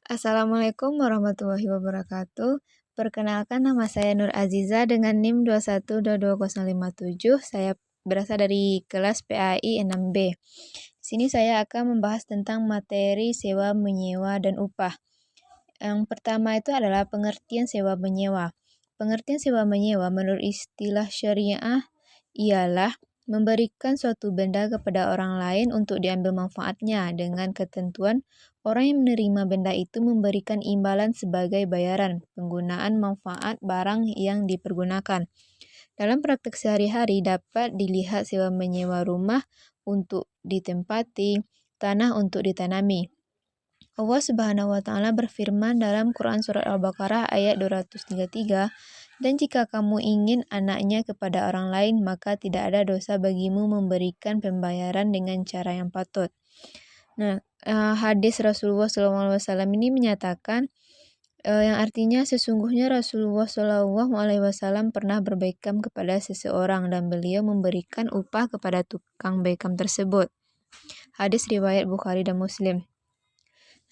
Assalamualaikum warahmatullahi wabarakatuh. Perkenalkan nama saya Nur Aziza dengan NIM 2122057. Saya berasal dari kelas PAI 6B. Di sini saya akan membahas tentang materi sewa menyewa dan upah. Yang pertama itu adalah pengertian sewa menyewa. Pengertian sewa menyewa menurut istilah syariah ialah memberikan suatu benda kepada orang lain untuk diambil manfaatnya dengan ketentuan orang yang menerima benda itu memberikan imbalan sebagai bayaran penggunaan manfaat barang yang dipergunakan. Dalam praktek sehari-hari dapat dilihat sewa menyewa rumah untuk ditempati, tanah untuk ditanami. Allah Subhanahu wa taala berfirman dalam Quran surat Al-Baqarah ayat 233, "Dan jika kamu ingin anaknya kepada orang lain, maka tidak ada dosa bagimu memberikan pembayaran dengan cara yang patut." Nah, hadis Rasulullah SAW ini menyatakan yang artinya sesungguhnya Rasulullah SAW pernah berbaikam kepada seseorang dan beliau memberikan upah kepada tukang baikam tersebut. Hadis riwayat Bukhari dan Muslim.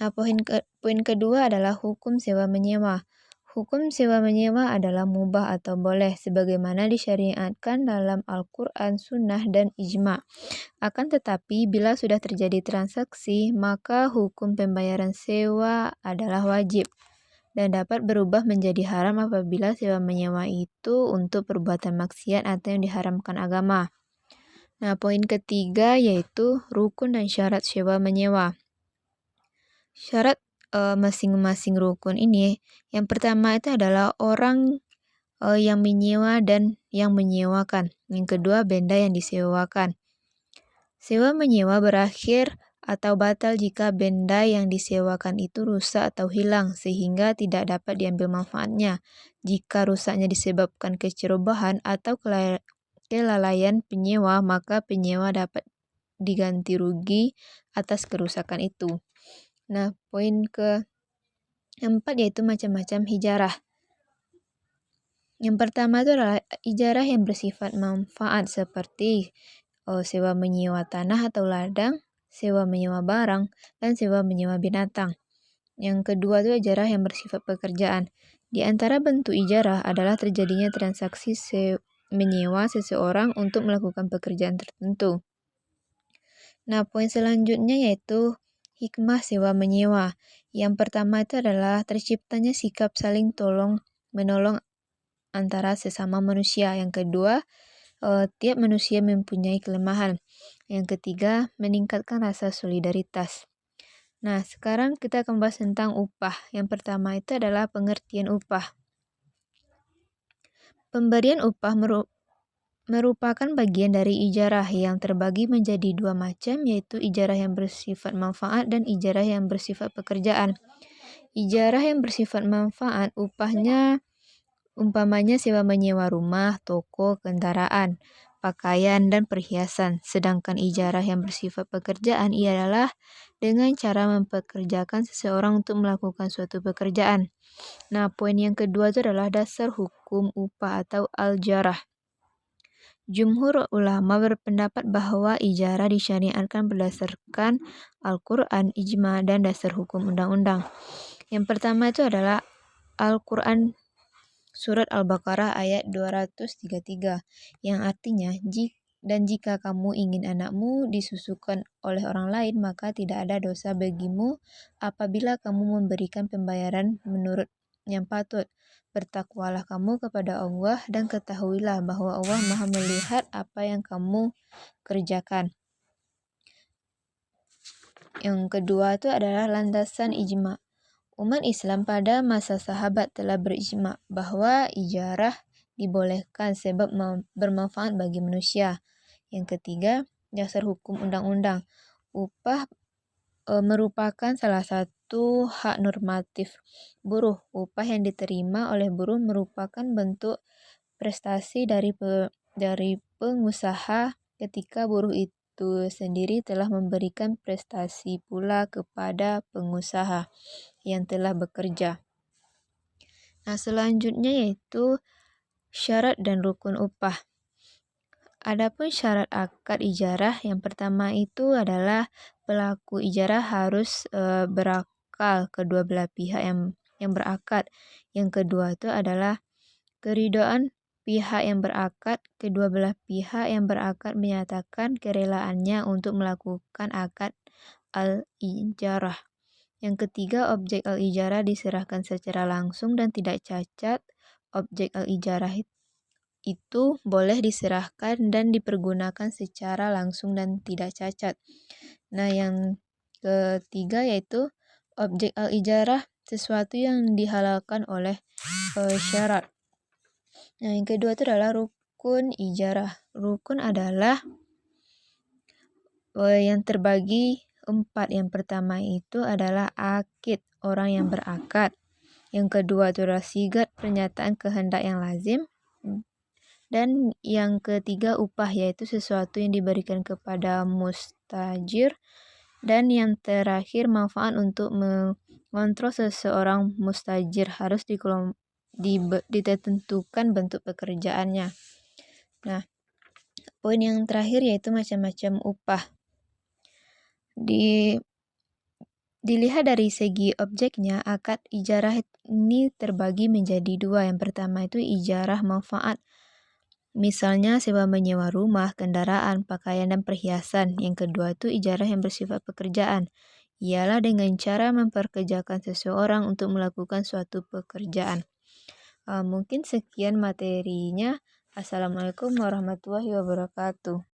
Nah, poin kedua adalah hukum sewa menyewa. Hukum sewa menyewa adalah mubah atau boleh sebagaimana disyariatkan dalam Al-Quran, Sunnah, dan Ijma'. Akan tetapi, bila sudah terjadi transaksi, maka hukum pembayaran sewa adalah wajib dan dapat berubah menjadi haram apabila sewa menyewa itu untuk perbuatan maksiat atau yang diharamkan agama. Nah, poin ketiga yaitu rukun dan syarat sewa menyewa. Syarat masing-masing rukun ini, yang pertama itu adalah orang yang menyewa dan yang menyewakan. Yang kedua, benda yang disewakan. Sewa menyewa berakhir atau batal jika benda yang disewakan itu rusak atau hilang sehingga tidak dapat diambil manfaatnya. Jika rusaknya disebabkan kecerobohan atau kelalaian penyewa, maka penyewa dapat diganti rugi atas kerusakan itu. Nah, poin keempat yaitu macam-macam hijarah. Yang pertama itu adalah ijarah yang bersifat manfaat seperti sewa menyewa tanah atau ladang, sewa menyewa barang, dan sewa menyewa binatang. Yang kedua itu ijarah yang bersifat pekerjaan. Di antara bentuk ijarah adalah terjadinya transaksi menyewa seseorang untuk melakukan pekerjaan tertentu. Nah, poin selanjutnya yaitu hikmah sewa menyewa. Yang pertama itu adalah terciptanya sikap saling menolong antara sesama manusia. Yang kedua, tiap manusia mempunyai kelemahan. Yang ketiga, meningkatkan rasa solidaritas. Nah, sekarang kita akan bahas tentang upah. Yang pertama itu adalah pengertian upah. Pemberian upah merupakan bagian dari ijarah yang terbagi menjadi dua macam, yaitu ijarah yang bersifat manfaat dan ijarah yang bersifat pekerjaan. Ijarah yang bersifat manfaat upahnya umpamanya sewa menyewa rumah, toko, kendaraan, pakaian, dan perhiasan. Sedangkan ijarah yang bersifat pekerjaan ialah dengan cara mempekerjakan seseorang untuk melakukan suatu pekerjaan. Nah, poin yang kedua itu adalah dasar hukum upah atau al-jarah. Jumhur ulama berpendapat bahwa ijarah disyariatkan berdasarkan Al-Quran, Ijma', dan dasar hukum undang-undang. Yang pertama itu adalah Al-Quran surat Al-Baqarah ayat 233 yang artinya jika kamu ingin anakmu disusukan oleh orang lain maka tidak ada dosa bagimu apabila kamu memberikan pembayaran menurut yang patut. Bertakwalah kamu kepada Allah dan ketahuilah bahwa Allah Maha melihat apa yang kamu kerjakan. Yang kedua itu adalah landasan ijma'. Umat Islam pada masa sahabat telah berijma' bahwa ijarah dibolehkan sebab bermanfaat bagi manusia. Yang ketiga, dasar hukum undang-undang. Upah merupakan salah satu hak normatif buruh. Upah yang diterima oleh buruh merupakan bentuk prestasi dari pengusaha ketika buruh itu sendiri telah memberikan prestasi pula kepada pengusaha yang telah bekerja. Nah, selanjutnya yaitu syarat dan rukun upah. Adapun syarat akad ijarah yang pertama itu adalah pelaku ijarah harus berakad akal kedua belah pihak yang berakad. Yang kedua itu adalah keridhaan pihak yang berakad. Kedua belah pihak yang berakad menyatakan kerelaannya untuk melakukan akad al-ijarah. Yang ketiga, objek al-ijarah diserahkan secara langsung dan tidak cacat. Objek al-ijarah itu boleh diserahkan dan dipergunakan secara langsung dan tidak cacat. Nah, yang ketiga yaitu objek al-ijarah sesuatu yang dihalalkan oleh syarat. Nah, yang kedua itu adalah rukun ijarah. Rukun adalah yang terbagi 4. Yang pertama itu adalah akid, orang yang berakad. Yang kedua itu adalah sigat, pernyataan kehendak yang lazim. Dan yang ketiga upah, yaitu sesuatu yang diberikan kepada mustajir. Dan yang terakhir manfaat untuk mengontrol seseorang mustajir, harus ditentukan bentuk pekerjaannya. Nah, poin yang terakhir yaitu macam-macam upah. Dilihat dari segi objeknya, akad ijarah ini terbagi menjadi 2. Yang pertama itu ijarah manfaat. Misalnya sewa menyewa rumah, kendaraan, pakaian, dan perhiasan. Yang kedua itu ijarah yang bersifat pekerjaan. Ialah dengan cara memperkerjakan seseorang untuk melakukan suatu pekerjaan. Mungkin sekian materinya. Assalamualaikum warahmatullahi wabarakatuh.